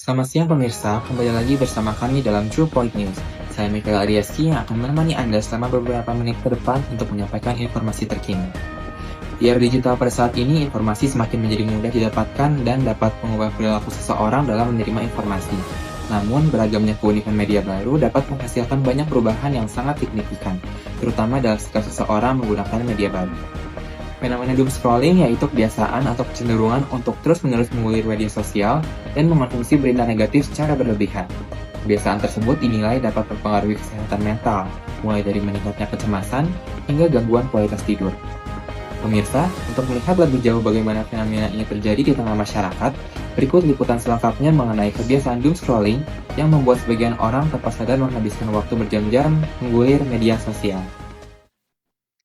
Selamat siang pemirsa, kembali lagi bersama kami dalam True Point News. Saya Michael Ariaski yang akan menemani Anda selama beberapa menit ke depan untuk menyampaikan informasi terkini. Di era digital pada saat ini, informasi semakin menjadi mudah didapatkan dan dapat mengubah perilaku seseorang dalam menerima informasi. Namun, beragamnya keunikan media baru dapat menghasilkan banyak perubahan yang sangat signifikan, terutama dalam sikap seseorang menggunakan media baru. Fenomena doom scrolling yaitu kebiasaan atau kecenderungan untuk terus-menerus mengulik media sosial dan mengkonsumsi berita negatif secara berlebihan. Kebiasaan tersebut dinilai dapat mempengaruhi kesehatan mental, mulai dari meningkatnya kecemasan hingga gangguan kualitas tidur. Pemirsa, untuk melihat lebih jauh bagaimana fenomena ini terjadi di tengah masyarakat, berikut liputan selengkapnya mengenai kebiasaan doom scrolling yang membuat sebagian orang tanpa sadar menghabiskan waktu berjam-jam menggulir media sosial.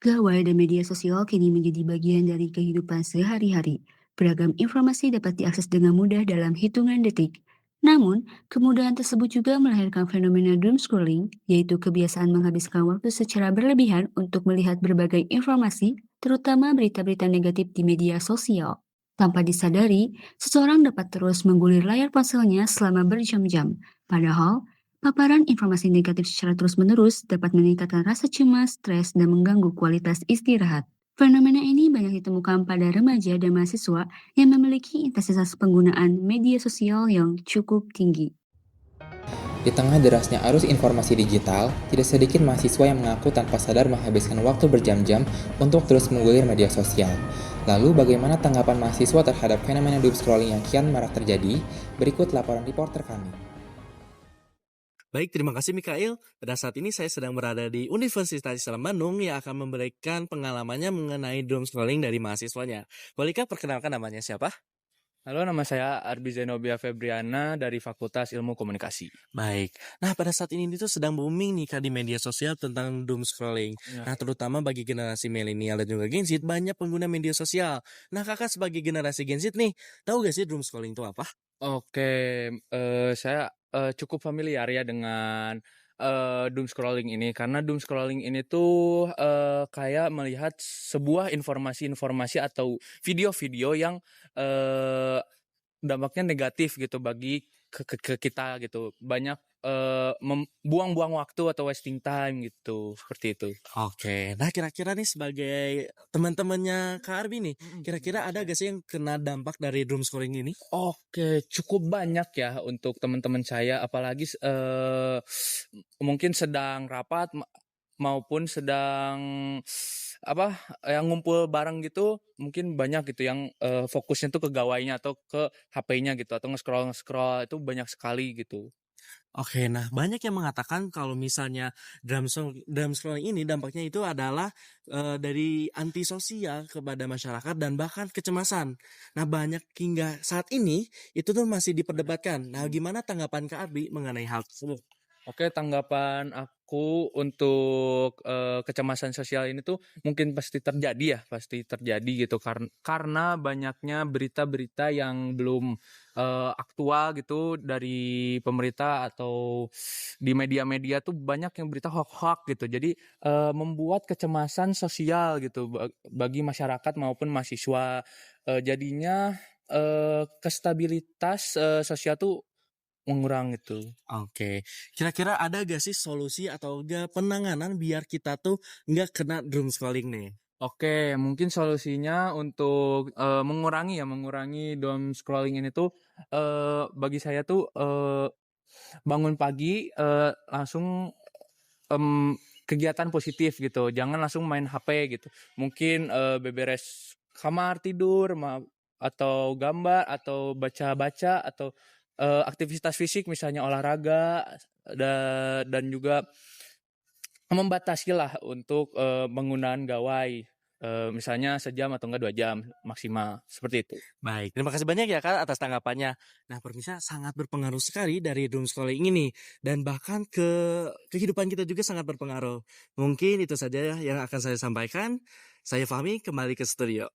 Gawai dan media sosial kini menjadi bagian dari kehidupan sehari-hari. Beragam informasi dapat diakses dengan mudah dalam hitungan detik. Namun, kemudahan tersebut juga melahirkan fenomena doom scrolling, yaitu kebiasaan menghabiskan waktu secara berlebihan untuk melihat berbagai informasi, terutama berita-berita negatif di media sosial. Tanpa disadari, seseorang dapat terus menggulir layar ponselnya selama berjam-jam. Padahal, paparan informasi negatif secara terus-menerus dapat meningkatkan rasa cemas, stres, dan mengganggu kualitas istirahat. Fenomena ini banyak ditemukan pada remaja dan mahasiswa yang memiliki intensitas penggunaan media sosial yang cukup tinggi. Di tengah derasnya arus informasi digital, tidak sedikit mahasiswa yang mengaku tanpa sadar menghabiskan waktu berjam-jam untuk terus menggulir media sosial. Lalu bagaimana tanggapan mahasiswa terhadap fenomena doom scrolling yang kian marak terjadi? Berikut laporan reporter kami. Baik, terima kasih Mikael. Pada saat ini saya sedang berada di Universitas Islam Bandung yang akan memberikan pengalamannya mengenai doom scrolling dari mahasiswanya. Bolehkah perkenalkan namanya siapa? Halo, nama saya Arbi Zenobia Febriana dari Fakultas Ilmu Komunikasi. Baik. Nah, pada saat ini itu sedang booming nih Kak di media sosial tentang doom scrolling. Ya. Nah, terutama bagi generasi milenial dan juga Gen Z, banyak pengguna media sosial. Nah, Kakak sebagai generasi Gen Z nih, tahu gak sih doom scrolling itu apa? Oke, saya cukup familiar ya dengan doom scrolling ini, karena doom scrolling ini tuh kayak melihat sebuah informasi-informasi atau video-video yang eh, dampaknya negatif gitu bagi ke kita gitu. Banyak buang-buang waktu atau wasting time gitu, seperti itu. Oke, nah kira-kira nih sebagai teman-temannya Kak Arbi nih, kira-kira ada gak sih yang kena dampak dari doom scrolling ini? Oke, cukup banyak ya untuk teman-teman saya, apalagi mungkin sedang rapat maupun sedang apa yang ngumpul bareng gitu, mungkin banyak gitu yang fokusnya tuh ke gawainya atau ke HP-nya gitu atau nge-scroll itu banyak sekali gitu. Oke, nah banyak yang mengatakan kalau misalnya drum scrolling ini dampaknya itu adalah dari antisosial kepada masyarakat dan bahkan kecemasan. Nah banyak hingga saat ini itu tuh masih diperdebatkan. Nah gimana tanggapan Kak Arbi mengenai hal tersebut? Oke, tanggapan aku untuk kecemasan sosial ini tuh mungkin pasti terjadi ya, pasti terjadi gitu karena banyaknya berita-berita yang belum aktual gitu dari pemerintah atau di media-media tuh banyak yang berita hoax-hoax gitu. Jadi membuat kecemasan sosial gitu bagi masyarakat maupun mahasiswa. Jadinya kestabilitas sosial tuh mengurang itu. Oke, kira-kira ada gak sih solusi atau gak penanganan biar kita tuh nggak kena doom scrolling nih? Oke, mungkin solusinya untuk mengurangi doom scrolling ini tuh bagi saya tuh bangun pagi langsung kegiatan positif gitu. Jangan langsung main HP gitu. Mungkin beberes kamar tidur atau gambar atau baca-baca atau aktivitas fisik misalnya olahraga dan juga membatasilah untuk penggunaan gawai. Misalnya sejam atau enggak 2 jam maksimal seperti itu. Baik, terima kasih banyak ya Kak atas tanggapannya. Nah, pemirsa sangat berpengaruh sekali dari doom scrolling ini dan bahkan ke kehidupan kita juga sangat berpengaruh. Mungkin itu saja yang akan saya sampaikan. Saya Fahmi kembali ke studio.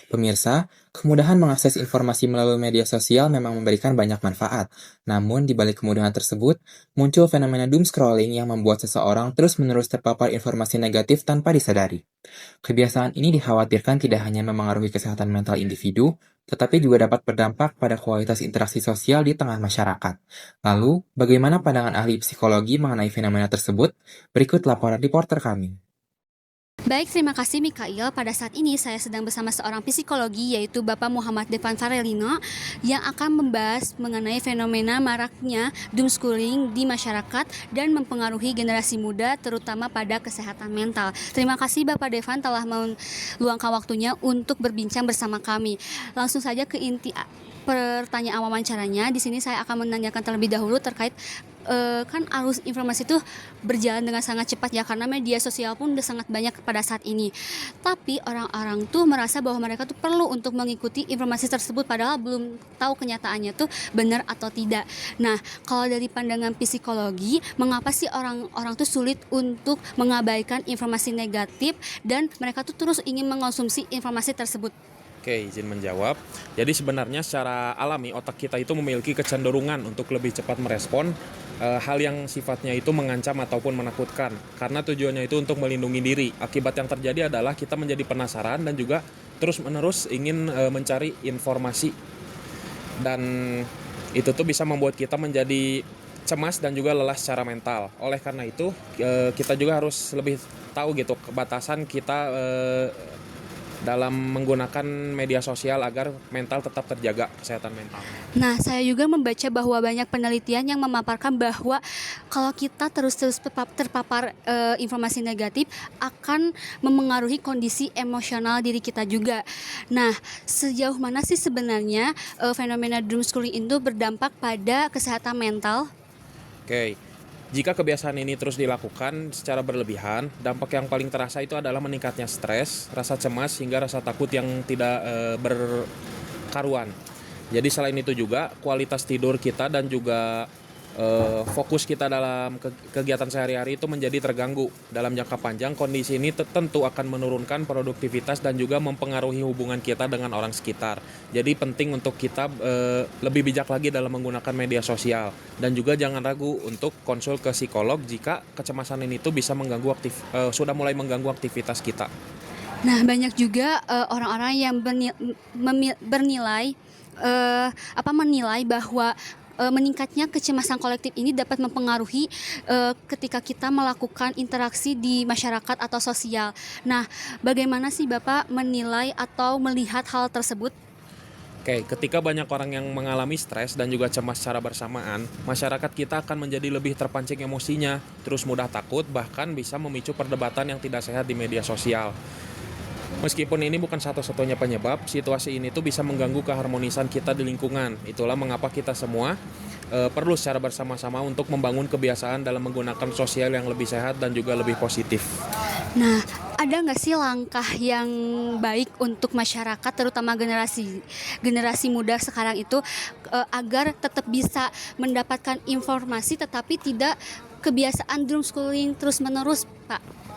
Pemirsa, kemudahan mengakses informasi melalui media sosial memang memberikan banyak manfaat. Namun, di balik kemudahan tersebut, muncul fenomena doom scrolling yang membuat seseorang terus-menerus terpapar informasi negatif tanpa disadari. Kebiasaan ini dikhawatirkan tidak hanya memengaruhi kesehatan mental individu, tetapi juga dapat berdampak pada kualitas interaksi sosial di tengah masyarakat. Lalu, bagaimana pandangan ahli psikologi mengenai fenomena tersebut? Berikut laporan reporter kami. Baik, terima kasih Mikail. Pada saat ini saya sedang bersama seorang psikologi yaitu Bapak Muhammad Devan Farelino yang akan membahas mengenai fenomena maraknya doomschooling di masyarakat dan mempengaruhi generasi muda terutama pada kesehatan mental. Terima kasih Bapak Devan telah meluangkan waktunya untuk berbincang bersama kami. Langsung saja ke inti pertanyaan wawancaranya. Di sini saya akan menanyakan terlebih dahulu terkait kan arus informasi itu berjalan dengan sangat cepat ya, karena media sosial pun udah sangat banyak pada saat ini. Tapi orang-orang tuh merasa bahwa mereka tuh perlu untuk mengikuti informasi tersebut padahal belum tahu kenyataannya tuh benar atau tidak. Nah, kalau dari pandangan psikologi, mengapa sih orang-orang tuh sulit untuk mengabaikan informasi negatif dan mereka tuh terus ingin mengonsumsi informasi tersebut? Oke, izin menjawab. Jadi sebenarnya secara alami otak kita itu memiliki kecenderungan untuk lebih cepat merespon hal yang sifatnya itu mengancam ataupun menakutkan. Karena tujuannya itu untuk melindungi diri. Akibat yang terjadi adalah kita menjadi penasaran dan juga terus-menerus ingin mencari informasi. Dan itu tuh bisa membuat kita menjadi cemas dan juga lelah secara mental. Oleh karena itu, kita juga harus lebih tahu gitu kebatasan kita dalam menggunakan media sosial agar mental tetap terjaga, kesehatan mental. Nah, saya juga membaca bahwa banyak penelitian yang memaparkan bahwa kalau kita terus-terus terpapar informasi negatif akan memengaruhi kondisi emosional diri kita juga. Nah, sejauh mana sih sebenarnya fenomena doomschooling itu berdampak pada kesehatan mental? Oke. Jika kebiasaan ini terus dilakukan secara berlebihan, dampak yang paling terasa itu adalah meningkatnya stres, rasa cemas, hingga rasa takut yang tidak berkaruan. Jadi selain itu juga kualitas tidur kita dan juga fokus kita dalam kegiatan sehari-hari itu menjadi terganggu. Dalam jangka panjang, kondisi ini tentu akan menurunkan produktivitas dan juga mempengaruhi hubungan kita dengan orang sekitar. Jadi penting untuk kita lebih bijak lagi dalam menggunakan media sosial. Dan juga jangan ragu untuk konsul ke psikolog jika kecemasan ini tuh bisa mengganggu sudah mulai mengganggu aktivitas kita. Nah, banyak juga orang-orang yang menilai bahwa meningkatnya kecemasan kolektif ini dapat mempengaruhi ketika kita melakukan interaksi di masyarakat atau sosial. Nah, bagaimana sih Bapak menilai atau melihat hal tersebut? Oke, ketika banyak orang yang mengalami stres dan juga cemas secara bersamaan, masyarakat kita akan menjadi lebih terpancing emosinya, terus mudah takut, bahkan bisa memicu perdebatan yang tidak sehat di media sosial. Meskipun ini bukan satu-satunya penyebab, situasi ini tuh bisa mengganggu keharmonisan kita di lingkungan. Itulah mengapa kita semua perlu secara bersama-sama untuk membangun kebiasaan dalam menggunakan sosial yang lebih sehat dan juga lebih positif. Nah, ada nggak sih langkah yang baik untuk masyarakat, terutama generasi muda sekarang itu, agar tetap bisa mendapatkan informasi tetapi tidak kebiasaan doomschooling terus-menerus, Pak?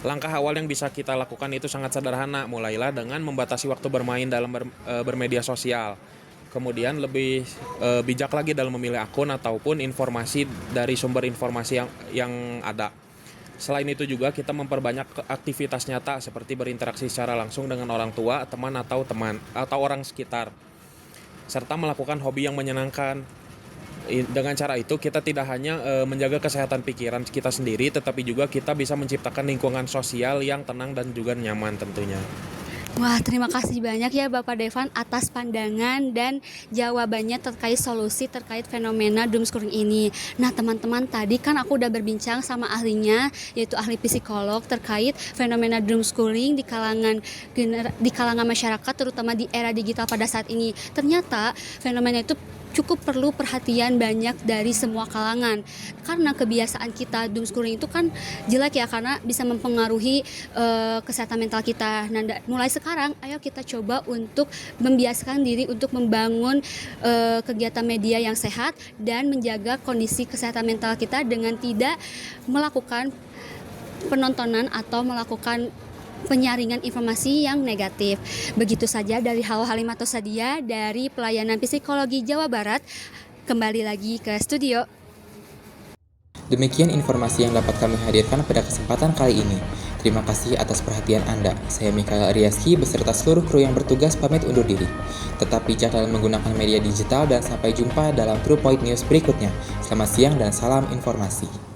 Langkah awal yang bisa kita lakukan itu sangat sederhana. Mulailah dengan membatasi waktu bermain dalam bermedia sosial. Kemudian lebih bijak lagi dalam memilih akun ataupun informasi dari sumber informasi yang ada. Selain itu juga kita memperbanyak aktivitas nyata seperti berinteraksi secara langsung dengan orang tua, teman atau orang sekitar. Serta melakukan hobi yang menyenangkan. Dengan cara itu kita tidak hanya menjaga kesehatan pikiran kita sendiri, tetapi juga kita bisa menciptakan lingkungan sosial yang tenang dan juga nyaman tentunya. Wah, terima kasih banyak ya Bapak Devan atas pandangan dan jawabannya terkait solusi terkait fenomena doomschooling ini. Nah, teman-teman, tadi kan aku udah berbincang sama ahlinya, yaitu ahli psikolog terkait fenomena doomschooling di kalangan masyarakat, terutama di era digital pada saat ini. Ternyata fenomena itu cukup perlu perhatian banyak dari semua kalangan, karena kebiasaan kita doomschooling itu kan jelek ya, karena bisa mempengaruhi kesehatan mental kita. Nah, mulai sekarang ayo kita coba untuk membiasakan diri untuk membangun kegiatan media yang sehat dan menjaga kondisi kesehatan mental kita dengan tidak melakukan penontonan atau melakukan penyaringan informasi yang negatif. Begitu saja dari Halo Halimatus Sadia dari Pelayanan Psikologi Jawa Barat. Kembali lagi ke studio. Demikian informasi yang dapat kami hadirkan pada kesempatan kali ini. Terima kasih atas perhatian Anda. Saya Mikael Aryaski beserta seluruh kru yang bertugas pamit undur diri. Tetap bijak dalam menggunakan media digital dan sampai jumpa dalam True Point News berikutnya. Selamat siang dan salam informasi.